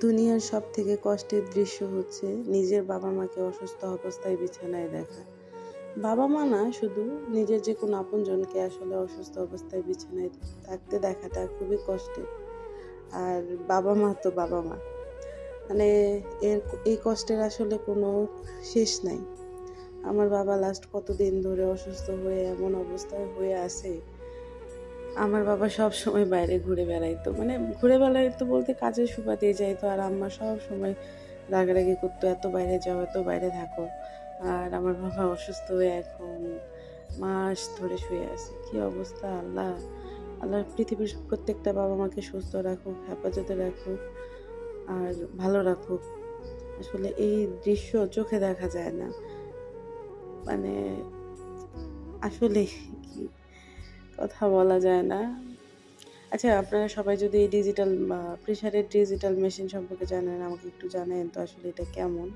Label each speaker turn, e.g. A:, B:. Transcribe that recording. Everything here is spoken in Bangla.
A: দুনিয়ার সব থেকে কষ্টের দৃশ্য হচ্ছে নিজের বাবা মাকে অসুস্থ অবস্থায় বিছানায় দেখা। বাবা মা না, শুধু নিজের যে কোনো আপনজনকে আসলে অসুস্থ অবস্থায় বিছানায় থাকতে দেখাটা খুবই কষ্টের। আর বাবা মা তো বাবা মা, মানে এই কষ্টের আসলে কোনো শেষ নাই। আমার বাবা লাস্ট কতদিন ধরে অসুস্থ হয়ে এমন অবস্থায় হয়ে আছে। আমার বাবা সব সময় বাইরে ঘুরে বেড়াইতো, মানে ঘুরে বেড়াইতো বলতে কাজের সুবাদে যাইতো, আর আম্মা সব সময় রাগারাগি করতো, এত বাইরে যাও, এত বাইরে থাকো। আর আমার বাবা অসুস্থ হয়ে এখন মাস ধরে শুয়ে আছে। কি অবস্থা! আল্লাহ আল্লাহ পৃথিবীর প্রত্যেকটা বাবা মাকে সুস্থ রাখুক, হেফাজতে রাখুক, আর ভালো রাখুক। আসলে এই দৃশ্য চোখে দেখা যায় না, মানে আসলে কি কথা বলা যায় না। আচ্ছা, আপনারা সবাই যদি এই ডিজিটাল প্রেসারের ডিজিটাল মেশিন সম্পর্কে জানেন, আমাকে একটু জানেন তো আসলে এটা কেমন।